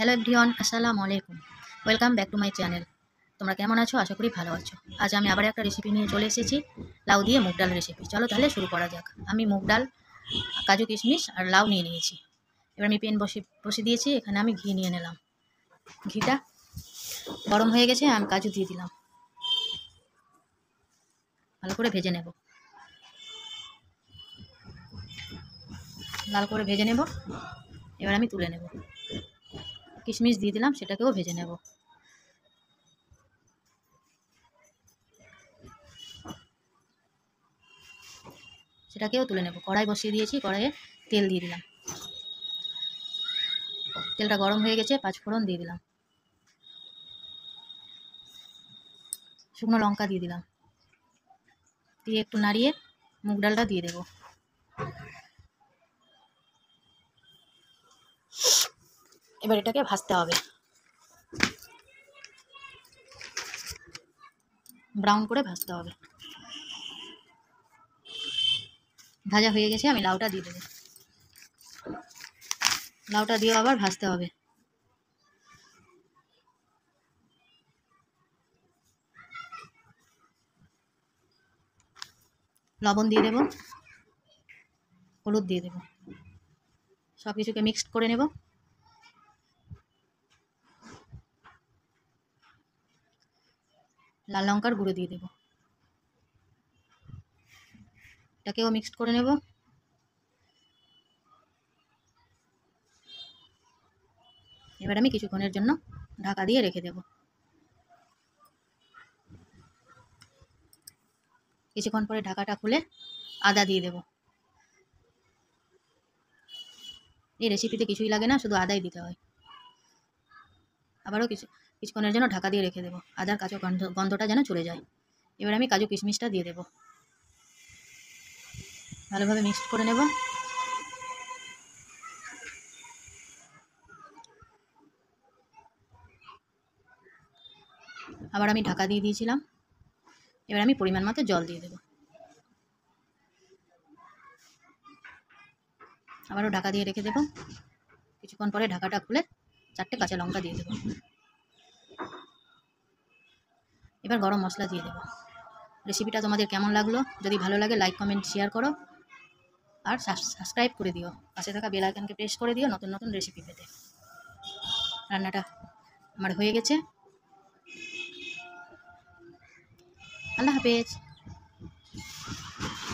Hello everyone, আসসালামু আলাইকুম। Welcome back to my channel. তোমরা কেমন আছো? আশা করি ভালো আছো। আজ আমি আবার একটা রেসিপি নিয়ে চলে এসেছি, লাউ দিয়ে মুগ ডাল রেসিপি। চলো তাহলে শুরু করা যাক। আমি মুগ ডাল, কাজু কিশমিশ আর লাউ নিয়ে নিয়েছি। এবার আমি প্যান বসিয়ে দিয়েছি। এখানে আমি ঘি নিয়ে নিলাম। ঘিটা গরম হয়ে গেছে, আমি কাজু দিয়ে দিলাম। ভালো করে ভেজে নেব, লাল করে ভেজে নেব। এবার আমি তুলে নেব। কিশমিশ দিয়ে দিলাম, সেটাকেও ভেজে নেব। সেটাকেও তুলে নেব। কড়াই বসিয়ে দিয়েছি, কড়াইয়ে তেল দিয়ে দিলাম। তেলটা গরম হয়ে গেছে, পাঁচফোড়ন দিয়ে দিলাম। শুকনো লঙ্কা দিয়ে দিলাম। দিয়ে একটু নাড়িয়ে মুগ ডালটা দিয়ে দেব। এবার এটাকে ভাজতে হবে, ব্রাউন করে ভাজতে হবে। ভাজা হয়ে গেছে, আমি লাউটা দিয়ে দেবো। লাউটা দিয়ে আবার ভাজতে হবে। লবণ দিয়ে দেব, হলুদ দিয়ে দেব, সব কিছুকে মিক্সড করে নেব। লাল লঙ্কার গুঁড়ো দিয়ে দেব, এটাকেও মিক্সড করে নেব। এবার আমি কিছুক্ষণের জন্য ঢাকা দিয়ে রেখে দেব। কিছুক্ষণ পরে ঢাকাটা খুলে আদা দিয়ে দেব। এই রেসিপিতে কিছুই লাগে না, শুধু আদাই দিতে হয়। আবারও কিছুক্ষণের জন্য ঢাকা দিয়ে রেখে দেব, আদার কাঁচা গন্ধটা যেন চলে যায়। এবার আমি কাজু কিশমিশটা দিয়ে দেব, ভালোভাবে মিক্সড করে নেব। আবার আমি ঢাকা দিয়ে দিয়েছিলাম। এবার আমি পরিমাণ মতো জল দিয়ে দেব। আবারও ঢাকা দিয়ে রেখে দেব। কিছুক্ষণ পরে ঢাকাটা খুলে 4টে কাঁচা লঙ্কা দিয়ে দেব। এবার গরম মশলা দিয়ে দেব। রেসিপিটা তোমাদের কেমন লাগলো? যদি ভালো লাগে লাইক কমেন্ট শেয়ার করো, আর সাবস্ক্রাইব করে দিও। পাশে থাকা বেল আইকনকে প্রেস করে দিও নতুন নতুন রেসিপি পেতে। রান্নাটা আমার হয়ে গেছে। আল্লাহ হাফেজ।